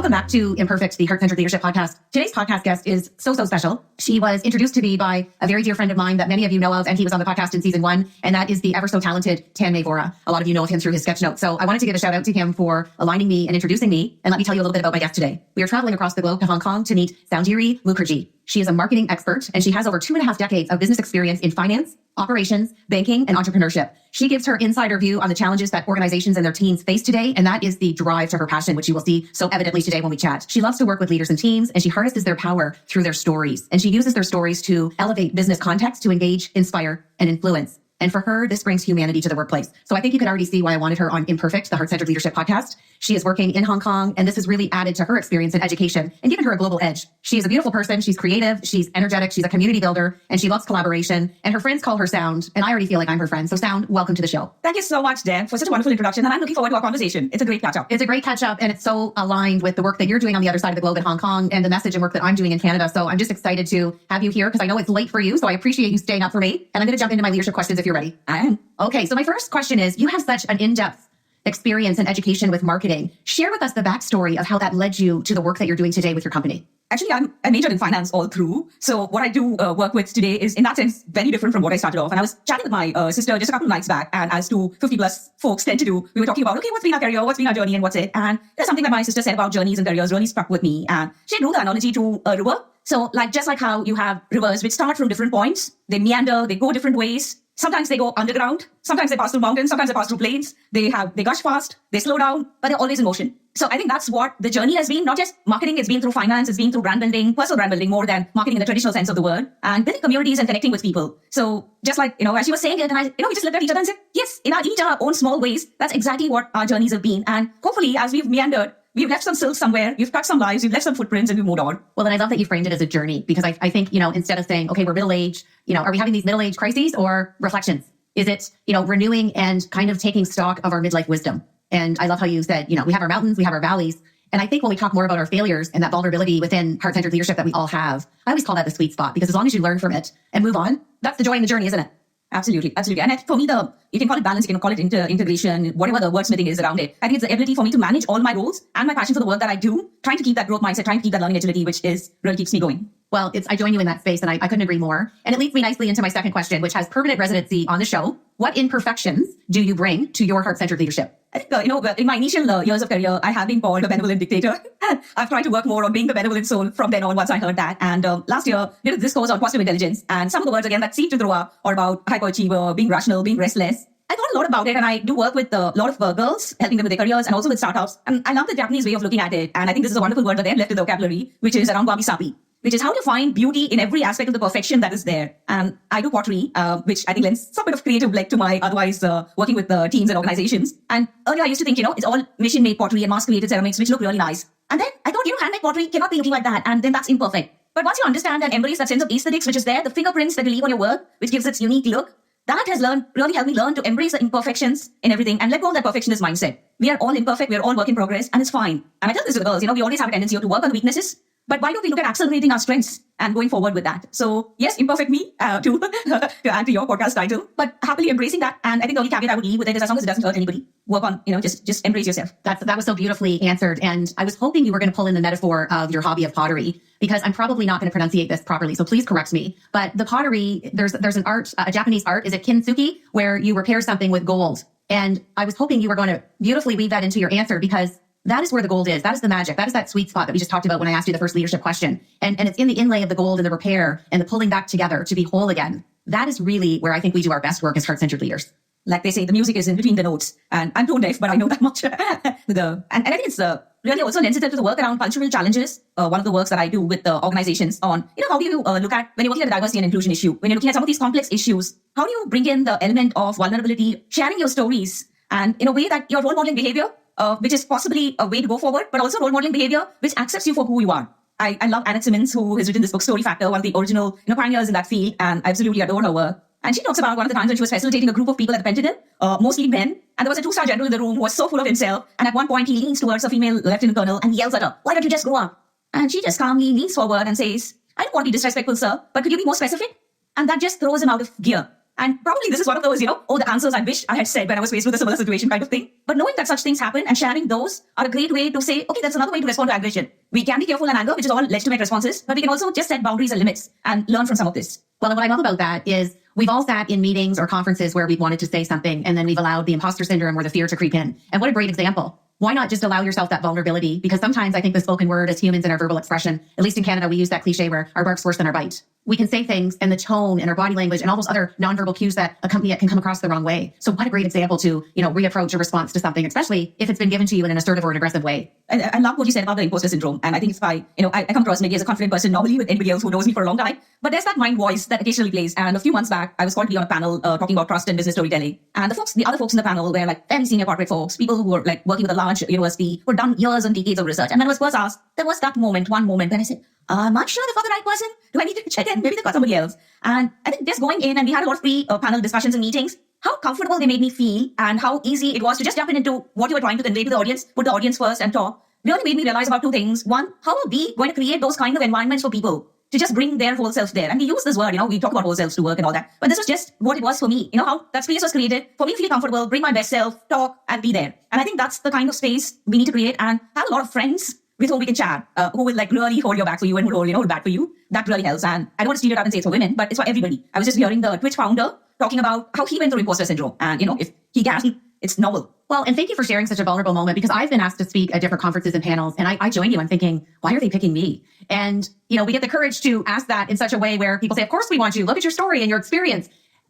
Welcome back to Imperfect, the Heart-Centered Leadership Podcast. Today's podcast guest is so special. She was introduced to me by a very dear friend of mine that many of you know of, and he was on the podcast in season 1, and that is the ever so talented Tan Mavora. A lot of you know of him through his sketch notes. So I wanted to give a shout out to him for aligning me and introducing me. And let me tell you a little bit about my guest today. We are traveling across the globe to Hong Kong to meet Soundari Mukherjea. She is a marketing expert, and she has over 2.5 decades of business experience in finance, operations, banking, and entrepreneurship. She gives her insider view on the challenges that organizations and their teams face today, and that is the drive to her passion, which you will see so evidently today when we chat. She loves to work with leaders and teams, and she harnesses their power through their stories. And she uses their stories to elevate business context, to engage, inspire, and influence. And for her, this brings humanity to the workplace. So I think you can already see why I wanted her on Imperfect, the Heart-Centered Leadership Podcast. She is working in Hong Kong, and this has really added to her experience in education and given her a global edge. She is a beautiful person. She's creative. She's energetic. She's a community builder, and she loves collaboration. And her friends call her Sound, and I already feel like I'm her friend. So Sound, welcome to the show. Thank you so much, Dan, for such a wonderful introduction. And I'm looking forward to our conversation. It's a great catch-up. It's a great catch-up, and it's so aligned with the work that you're doing on the other side of the globe in Hong Kong and the message and work that I'm doing in Canada. So I'm just excited to have you here because I know it's late for you. So I appreciate you staying up for me. And I'm going to jump into my leadership questions if you're ready. I am. Okay, so my first question is, you have such an in-depth experience and education with marketing. Share with us the backstory of how that led you to the work that you're doing today with your company. Actually, I majored in finance all through. So what I do work with today is, in that sense, very different from what I started off. And I was chatting with my sister just a couple of nights back. And as to 50 plus folks tend to do, we were talking about, okay, what's been our career? What's been our journey? And what's it? And there's something that my sister said about journeys and careers really struck with me. And she drew the analogy to a river. So just like how you have rivers which start from different points, they meander, they go different ways. Sometimes they go underground. Sometimes they pass through mountains. Sometimes they pass through plains. They gush fast. They slow down, but they're always in motion. So I think that's what the journey has been. Not just marketing. It's been through finance. It's been through brand building, personal brand building, more than marketing in the traditional sense of the word, and building communities and connecting with people. So just like, as she was saying it, and we just looked at each other and said, yes, in each our own small ways, that's exactly what our journeys have been. And hopefully, as we've meandered, we've left some silk somewhere, we've cut some lives, we've left some footprints, and we've moved on. Well, and I love that you framed it as a journey, because I think, instead of saying, okay, we're middle-aged, are we having these middle-age crises or reflections? Is it, renewing and kind of taking stock of our midlife wisdom? And I love how you said, we have our mountains, we have our valleys. And I think when we talk more about our failures and that vulnerability within heart-centered leadership that we all have, I always call that the sweet spot, because as long as you learn from it and move on, that's the joy in the journey, isn't it? Absolutely. Absolutely. And for me, you can call it balance, you can call it integration, whatever the wordsmithing is around it. I think it's the ability for me to manage all my roles and my passion for the work that I do, trying to keep that growth mindset, trying to keep that learning agility, which really keeps me going. Well, I join you in that space, and I couldn't agree more. And it leads me nicely into my second question, which has permanent residency on the show. What imperfections do you bring to your heart-centered leadership? I think, in my initial years of career, I have been called a benevolent dictator. I've tried to work more on being the benevolent soul from then on once I heard that. And last year, did this course on positive intelligence. And some of the words, again, that seem to throw up are about hyperachiever, being rational, being restless. I thought a lot about it, and I do work with a lot of girls, helping them with their careers and also with startups. And I love the Japanese way of looking at it. And I think this is a wonderful word that they've left in the vocabulary, which is around wabi-sabi, which is how to find beauty in every aspect of the perfection that is there. And I do pottery, which I think lends some bit of creative leg to my otherwise working with teams and organizations. And earlier I used to think, it's all machine-made pottery and mass-created ceramics, which look really nice. And then I thought, handmade pottery cannot be looking like that. And then that's imperfect. But once you understand and embrace that sense of aesthetics, which is there, the fingerprints that you leave on your work, which gives its unique look, that has really helped me learn to embrace the imperfections in everything and let go of that perfectionist mindset. We are all imperfect. We are all work in progress, and it's fine. And I tell this to the girls, we always have a tendency to work on the weaknesses. But why don't we look at accelerating our strengths and going forward with that? So yes, imperfect me to add to your podcast title, but happily embracing that. And I think the only caveat I would leave with it is, as long as it doesn't hurt anybody, work on, just embrace yourself. That was so beautifully answered. And I was hoping you were going to pull in the metaphor of your hobby of pottery, because I'm probably not going to pronunciate this properly. So please correct me. But the pottery, there's an art, a Japanese art, is it kintsugi, where you repair something with gold. And I was hoping you were going to beautifully weave that into your answer, because that is where the gold is. That is the magic. That is that sweet spot that we just talked about when I asked you the first leadership question. And it's in the inlay of the gold and the repair and the pulling back together to be whole again. That is really where I think we do our best work as heart-centered leaders. Like they say, the music is in between the notes. And I'm tone deaf, but I know that much. And I think it's really also lends itself to the work around cultural challenges. One of the works that I do with the organizations on, how do you look at, when you're looking at the diversity and inclusion issue, when you're looking at some of these complex issues, how do you bring in the element of vulnerability, sharing your stories, and in a way that your role modeling behavior, which is possibly a way to go forward, but also role modeling behavior, which accepts you for who you are. I love Annette Simmons, who has written this book, Story Factor, one of the original pioneers in that field, and I absolutely adore her work. And she talks about one of the times when she was facilitating a group of people at the Pentagon, mostly men, and there was a 2-star general in the room who was so full of himself, and at one point he leans towards a female lieutenant colonel and yells at her, "Why don't you just grow up?" And she just calmly leans forward and says, "I don't want to be disrespectful, sir, but could you be more specific?" And that just throws him out of gear. And probably this is one of those, the answers I wish I had said when I was faced with a similar situation kind of thing. But knowing that such things happen and sharing those are a great way to say, okay, that's another way to respond to aggression. We can be careful in anger, which is all legitimate responses, but we can also just set boundaries and limits and learn from some of this. Well, and what I love about that is we've all sat in meetings or conferences where we've wanted to say something and then we've allowed the imposter syndrome or the fear to creep in. And what a great example. Why not just allow yourself that vulnerability? Because sometimes I think the spoken word as humans in our verbal expression, at least in Canada, we use that cliche where our bark's worse than our bite. We can say things and the tone and our body language and all those other nonverbal cues that accompany it can come across the wrong way. So what a great example to, reapproach a response to something, especially if it's been given to you in an assertive or an aggressive way. I love what you said about the imposter syndrome. And I think if I come across maybe as a confident person normally with anybody else who knows me for a long time, but there's that mind voice that occasionally plays. And a few months back, I was called to be on a panel talking about trust and business storytelling. And the other folks in the panel were like very senior corporate folks, people who were like working with a large university, who had done years and decades of research. And when I was first asked, there was that one moment when I said, I'm not sure if I'm the right person. Do I need to check in? Maybe they've got somebody else. And I think just going in, and we had a lot of pre-panel discussions and meetings, how comfortable they made me feel and how easy it was to just jump into what you were trying to convey to the audience, put the audience first and talk, really made me realize about two things. One, how are we going to create those kind of environments for people to just bring their whole self there? And we use this word, we talk about whole selves to work and all that. But this was just what it was for me. How that space was created for me to feel comfortable, bring my best self, talk and be there. And I think that's the kind of space we need to create and have a lot of friends with whom we can chat, who will really hold your back for you and who will hold back for you. That really helps. And I don't want to steer it up and say it's for women, but it's for everybody. I was just hearing the Twitch founder talking about how he went through imposter syndrome. And, if he can, it's novel. Well, and thank you for sharing such a vulnerable moment, because I've been asked to speak at different conferences and panels, and I join you. I'm thinking, why are they picking me? And, we get the courage to ask that in such a way where people say, of course we want you. Look at your story and your experience.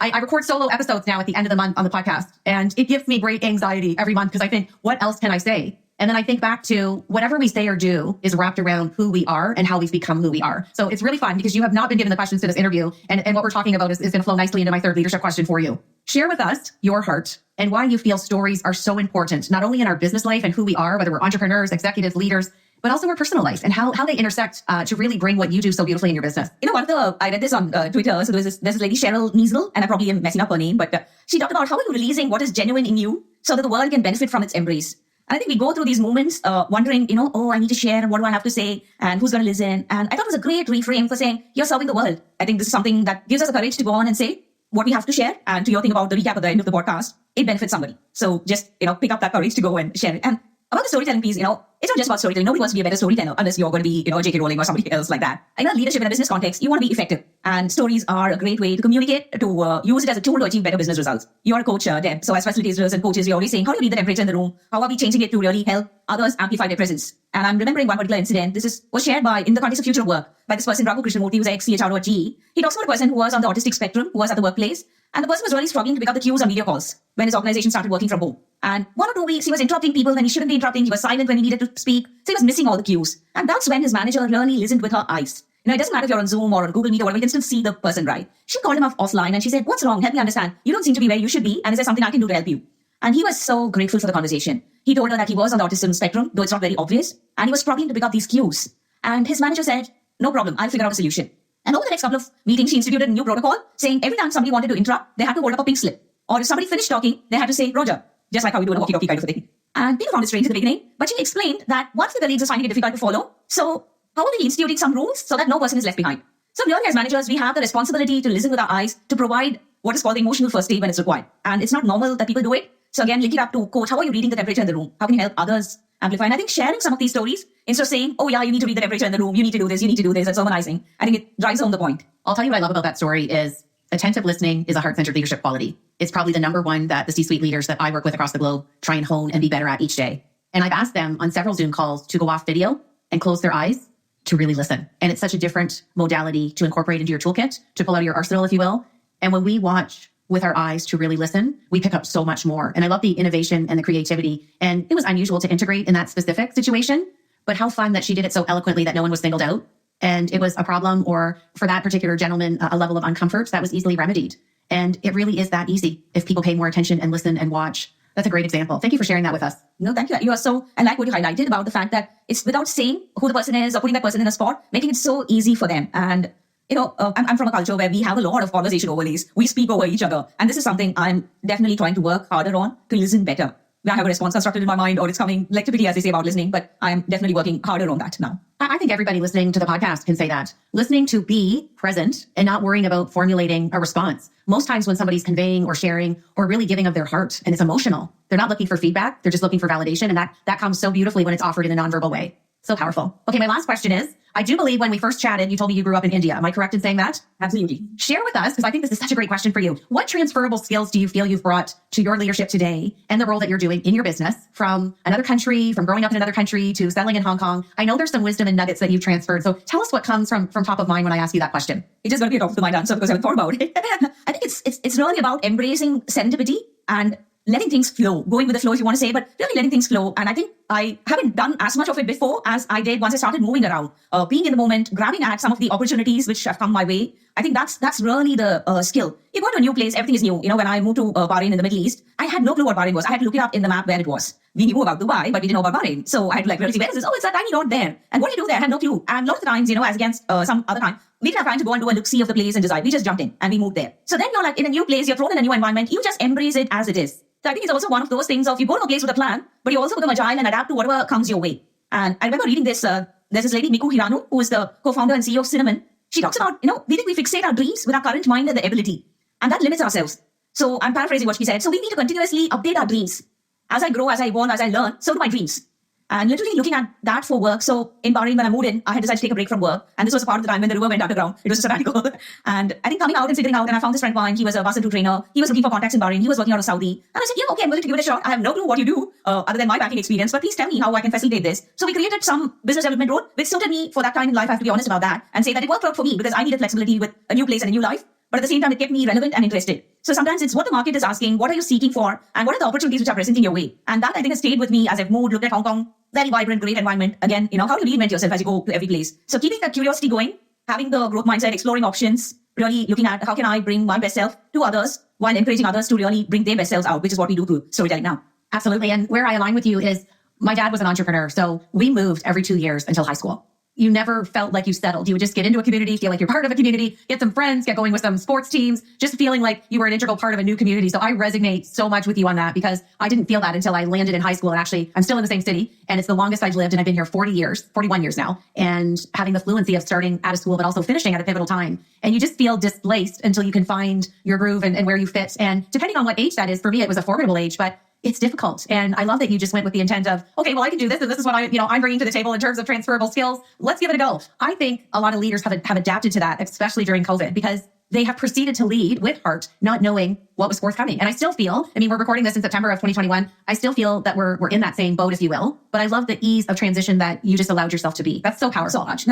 I record solo episodes now at the end of the month on the podcast, and it gives me great anxiety every month because I think, what else can I say? And then I think back to whatever we say or do is wrapped around who we are and how we've become who we are. So it's really fun because you have not been given the questions to this interview. And what we're talking about is going to flow nicely into my third leadership question for you. Share with us your heart and why you feel stories are so important, not only in our business life and who we are, whether we're entrepreneurs, executives, leaders, but also our personal life and how they intersect to really bring what you do so beautifully in your business. I read this on Twitter. So there's this lady, Cheryl Niesel, and I probably am messing up her name, but she talked about how are you releasing what is genuine in you so that the world can benefit from its embrace. And I think we go through these moments wondering, I need to share and what do I have to say and who's going to listen. And I thought it was a great reframe for saying, you're serving the world. I think this is something that gives us the courage to go on and say what we have to share. And to your thing about the recap at the end of the podcast, it benefits somebody. So just, pick up that courage to go and share it. And about the storytelling piece, it's not just about storytelling. Nobody wants to be a better storyteller unless you're going to be, J.K. Rowling or somebody else like that. In a leadership and a business context, you want to be effective. And stories are a great way to communicate, to use it as a tool to achieve better business results. You're a coach, Deb. So as facilitators and coaches, you're always saying, how do you read the temperature in the room? How are we changing it to really help others amplify their presence? And I'm remembering one particular incident. Was shared in the context of future work by this person, Raghu Krishnamurthy, who's ex-CHRO at GE. He talks about a person who was on the autistic spectrum, who was at the workplace. And the person was really struggling to pick up the cues on video calls when his organization started working from home. And 1 or 2 weeks, he was interrupting people when he shouldn't be interrupting. He was silent when he needed to speak. So he was missing all the cues. And that's when his manager really listened with her eyes. It doesn't matter if you're on Zoom or on Google Meet or whatever, you can still see the person, right? She called him up offline and she said, what's wrong? Help me understand. You don't seem to be where you should be. And is there something I can do to help you? And he was so grateful for the conversation. He told her that he was on the autism spectrum, though it's not very obvious. And he was struggling to pick up these cues. And his manager said, no problem, I'll figure out a solution. And over the next couple of meetings, she instituted a new protocol saying every time somebody wanted to interrupt, they had to hold up a pink slip. Or if somebody finished talking, they had to say, Roger, just like how we do in a walkie-talkie kind of thing. And people found it strange in the beginning, but she explained that once the colleagues are finding it difficult to follow, so how are we instituting some rules so that no person is left behind? So really as managers, we have the responsibility to listen with our eyes to provide what is called the emotional first aid when it's required. And it's not normal that people do it. So again, link it up to coach, how are you reading the temperature in the room? How can you help others amplify? And I think sharing some of these stories, instead of saying, oh yeah, you need to read the temperature in the room, you need to do this, and sermonizing, I think it drives home the point. I'll tell you what I love about that story is attentive listening is a heart-centered leadership quality. It's probably the number one that the C-suite leaders that I work with across the globe try and hone and be better at each day. And I've asked them on several Zoom calls to go off video and close their eyes to really listen. And it's such a different modality to incorporate into your toolkit, to pull out of your arsenal, if you will. And when we watch with our eyes to really listen, we pick up so much more. And I love the innovation and the creativity. And it was unusual to integrate in that specific situation, but how fun that she did it so eloquently that no one was singled out. And it was a problem, or for that particular gentleman, a level of uncomfort that was easily remedied. And it really is that easy if people pay more attention and listen and watch. That's a great example. Thank you for sharing that with us. No, thank you. You are so, I like what you highlighted about the fact that it's without saying who the person is or putting that person in a spot, making it so easy for them. And, I'm from a culture where we have a lot of conversation overlays. We speak over each other. And this is something I'm definitely trying to work harder on to listen better. I have a response constructed in my mind, or it's coming, like typically as they say about listening, but I'm definitely working harder on that now. I think everybody listening to the podcast can say that. Listening to be present and not worrying about formulating a response. Most times when somebody's conveying or sharing or really giving of their heart and it's emotional, they're not looking for feedback. They're just looking for validation. And that comes so beautifully when it's offered in a nonverbal way. So powerful. Okay, my last question is, I do believe when we first chatted, you told me you grew up in India. Am I correct in saying that? Absolutely. Share with us, because I think this is such a great question for you. What transferable skills do you feel you've brought to your leadership today and the role that you're doing in your business from another country, from growing up in another country to settling in Hong Kong? I know there's some wisdom and nuggets that you've transferred. So tell us what comes from top of mind when I ask you that question. It just got to be a top of the mind answer because I haven't thought about it. I think it's really about embracing serendipity and letting things flow, going with the flow if you want to say, but really letting things flow. And I think I haven't done as much of it before as I did once I started moving around, being in the moment, grabbing at some of the opportunities which have come my way. I think that's really the skill. You go to a new place, everything is new. When I moved to Bahrain in the Middle East, I had no clue what Bahrain was. I had to look it up in the map where it was. We knew about Dubai, but we didn't know about Bahrain. So I had to really see, where is this? Oh, it's a tiny dot there. And what do you do there? I had no clue. And a lot of the times, as against some other time, we didn't have time to go and do a look-see of the place and decide. We just jumped in and we moved there. So then you're like in a new place, you're thrown in a new environment. You just embrace it as it is. So I think it's also one of those things of you go to a place with a plan, but you also become agile and adapt to whatever comes your way. And I remember reading this, there's this lady, Miku Hirano, who is the co-founder and CEO of Cinnamon. She talks about, we think we fixate our dreams with our current mind and the ability. And that limits ourselves. So I'm paraphrasing what she said. So we need to continuously update our dreams. As I grow, as I evolve, as I learn, so do my dreams. And literally looking at that for work. So in Bahrain, when I moved in, I had decided to take a break from work. And this was a part of the time when the river went underground. It was a sabbatical. And I think coming out and figuring out, and I found this friend of mine. He was a bus and tour trainer. He was looking for contacts in Bahrain. He was working out of Saudi. And I said, yeah, okay, I'm willing to give it a shot. I have no clue what you do other than my banking experience. But please tell me how I can facilitate this. So we created some business development role, which suited me for that time in life. I have to be honest about that and say that it worked out for me because I needed flexibility with a new place and a new life. But at the same time, it kept me relevant and interested. So sometimes it's what the market is asking, what are you seeking for, and what are the opportunities which are presenting your way. And that I think has stayed with me as I've moved, looked at Hong Kong, very vibrant, great environment. Again, how do you reinvent yourself as you go to every place? So keeping that curiosity going, having the growth mindset, exploring options, really looking at how can I bring my best self to others while encouraging others to really bring their best selves out, which is what we do through storytelling now. Absolutely. And where I align with you is my dad was an entrepreneur. So we moved every 2 years until high school. You never felt like you settled. You would just get into a community, feel like you're part of a community, get some friends, get going with some sports teams, just feeling like you were an integral part of a new community. So I resonate so much with you on that because I didn't feel that until I landed in high school. And actually, I'm still in the same city and it's the longest I've lived. And I've been here 41 years now. And having the fluency of starting at a school, but also finishing at a pivotal time. And you just feel displaced until you can find your groove and where you fit. And depending on what age that is, for me, it was a formidable age, but it's difficult. And I love that you just went with the intent of, okay, well, I can do this. And this is what I'm bringing to the table in terms of transferable skills. Let's give it a go. I think a lot of leaders have adapted to that, especially during COVID, because they have proceeded to lead with heart, not knowing what was forthcoming. And I still feel, we're recording this in September of 2021. I still feel that we're in that same boat, if you will. But I love the ease of transition that you just allowed yourself to be. That's so powerful. So much.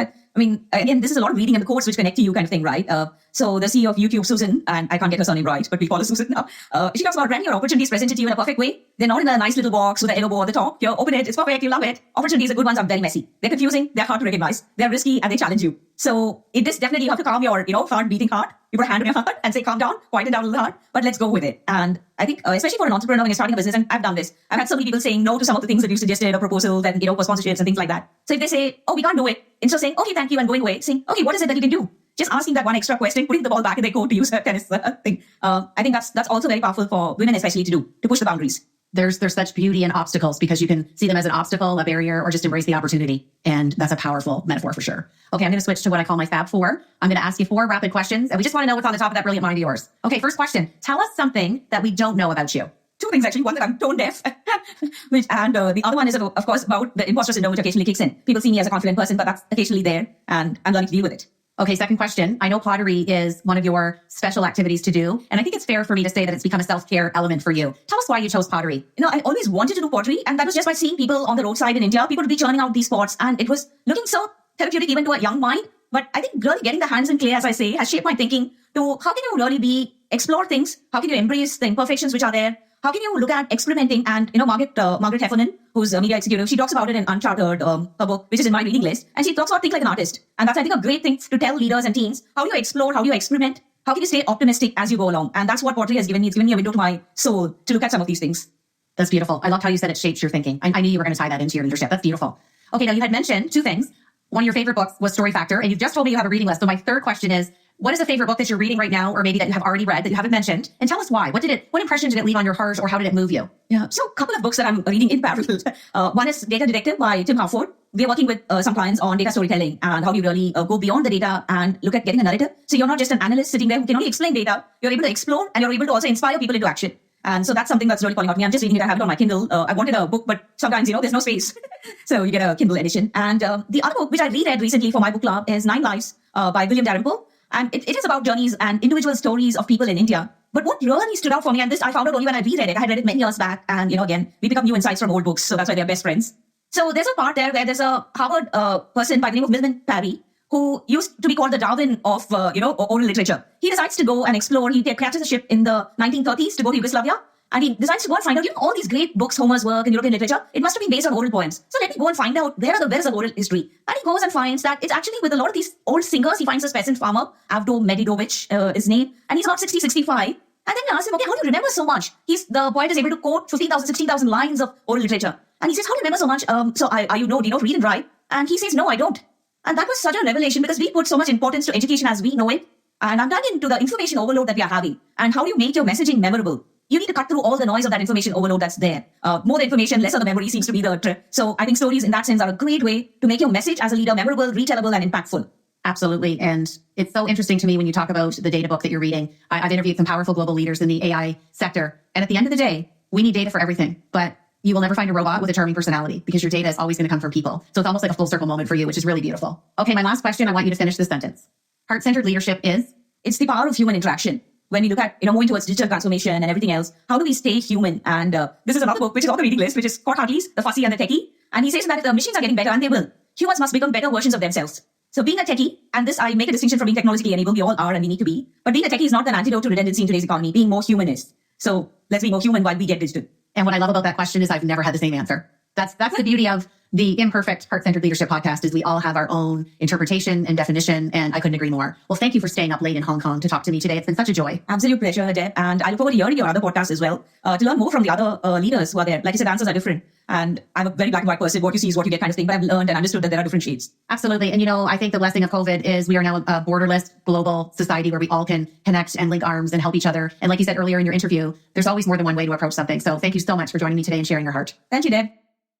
Again, this is a lot of reading and the quotes which connect to you kind of thing, right? So the CEO of YouTube, Susan, and I can't get her surname right, but we call her Susan now. She talks about when your opportunities presented to you in a perfect way. They're not in a nice little box with a yellow bow at the top. You open it, it's perfect, you love it. Opportunities, the good ones, are very messy. They're confusing, they're hard to recognize, they're risky, and they challenge you. So it is definitely, you have to calm your, heart beating heart. You put a hand on your heart and say, calm down, quieten down a little heart, but let's go with it. And I think, especially for an entrepreneur when you're starting a business, and I've done this, I've had so many people saying no to some of the things that you suggested, or proposals and, for sponsorships and things like that. So if they say, oh, we can't do it, instead of saying, okay, thank you, and going away, saying, okay, what is it that you can do? Just asking that one extra question, putting the ball back in their court, to use a tennis thing. I think that's also very powerful for women, especially to push the boundaries. There's such beauty in obstacles because you can see them as an obstacle, a barrier, or just embrace the opportunity. And that's a powerful metaphor for sure. Okay, I'm going to switch to what I call my Fab Four. I'm going to ask you 4 rapid questions, and we just want to know what's on the top of that brilliant mind of yours. Okay, first question. Tell us something that we don't know about you. 2 things, actually. One, that I'm tone deaf, and the other one is, of course, about the imposter syndrome, which occasionally kicks in. People see me as a confident person, but that's occasionally there, and I'm learning to deal with it. Okay, second question. I know pottery is one of your special activities to do, and I think it's fair for me to say that it's become a self-care element for you. Tell us why you chose pottery. I always wanted to do pottery, and that was just by seeing people on the roadside in India, people would be churning out these pots, and it was looking so therapeutic even to a young mind. But I think really getting the hands in clay, as I say, has shaped my thinking to how can you really explore things? How can you embrace the imperfections which are there? How can you look at experimenting? And, Margaret Heffernan, who's a media executive, she talks about it in Uncharted, her book, which is in my reading list. And she talks about think like an artist. And that's, I think, a great thing to tell leaders and teams. How do you explore? How do you experiment? How can you stay optimistic as you go along? And that's what pottery has given me. It's given me a window to my soul to look at some of these things. That's beautiful. I loved how you said it shapes your thinking. I knew you were going to tie that into your leadership. That's beautiful. Okay, now you had mentioned 2 things. one of your favorite books was Story Factor, and you just told me you have a reading list. So my third question is, what is a favorite book that you're reading right now, or maybe that you have already read that you haven't mentioned? And tell us why. What impression did it leave on your heart, or how did it move you? Yeah. So a couple of books that I'm reading in parallel. One is Data Detective by Tim Harford. We are working with some clients on data storytelling and how do you really go beyond the data and look at getting a narrative. So you're not just an analyst sitting there who can only explain data. You're able to explore, and you're able to also inspire people into action. And so that's something that's really calling out me. I'm just reading it. I have it on my Kindle. I wanted a book, but sometimes, there's no space. So you get a Kindle edition. And the other book, which I reread recently for my book club, is 9 Lives by William Dalrymple. And it is about journeys and individual stories of people in India. But what really stood out for me, and this I found out only when I reread it. I had read it many years back. And, again, we pick up new insights from old books. So that's why they're best friends. So there's a part there where there's a Harvard person by the name of Milman Parry, who used to be called the Darwin of, oral literature. He decides to go and explore. He catches a ship in the 1930s to go to Yugoslavia. And he decides to go and find out, all these great books, Homer's work in European literature, it must have been based on oral poems. So let me go and find out where is the oral history. And he goes and finds that it's actually with a lot of these old singers. He finds this peasant farmer, Avdo Medidovich, his name, and he's about 60, 65. And then he asks him, okay, how do you remember so much? The poet is able to quote 15,000, 16,000 lines of oral literature. And he says, how do you remember so much? Do you know to read and write? And he says, no, I don't. And that was such a revelation because we put so much importance to education as we know it. And I'm dug into the information overload that we are having. And how do you make your messaging memorable? You need to cut through all the noise of that information overload that's there. More the information, less of the memory seems to be the trick. So I think stories in that sense are a great way to make your message as a leader memorable, retellable, and impactful. Absolutely. And it's so interesting to me when you talk about the data book that you're reading. I've interviewed some powerful global leaders in the AI sector. And at the end of the day, we need data for everything. But you will never find a robot with a charming personality because your data is always going to come from people. So it's almost like a full circle moment for you, which is really beautiful. Okay, my last question, I want you to finish this sentence. Heart-centered leadership is? It's the power of human interaction. When we look at, moving towards digital transformation and everything else, how do we stay human? And this is another book, which is on the reading list, which is Scott Hartley's The Fussy and the Techie. And he says that the machines are getting better, and they will. Humans must become better versions of themselves. So being a techie, and this I make a distinction from being technologically enabled, we all are and we need to be. But being a techie is not an antidote to redundancy in today's economy. Being more human is. So let's be more human while we get digital. And what I love about that question is I've never had the same answer. That's the beauty of the Imperfect Heart-Centered Leadership podcast is we all have our own interpretation and definition, and I couldn't agree more. Well, thank you for staying up late in Hong Kong to talk to me today. It's been such a joy. Absolute pleasure, Deb. And I look forward to hearing your other podcasts as well, to learn more from the other leaders who are there. Like I said, answers are different. And I'm a very black and white person. What you see is what you get kind of thing. But I've learned and understood that there are different shades. Absolutely. And, I think the blessing of COVID is we are now a borderless global society where we all can connect and link arms and help each other. And like you said earlier in your interview, there's always more than one way to approach something. So thank you so much for joining me today and sharing your heart. Thank you, Deb.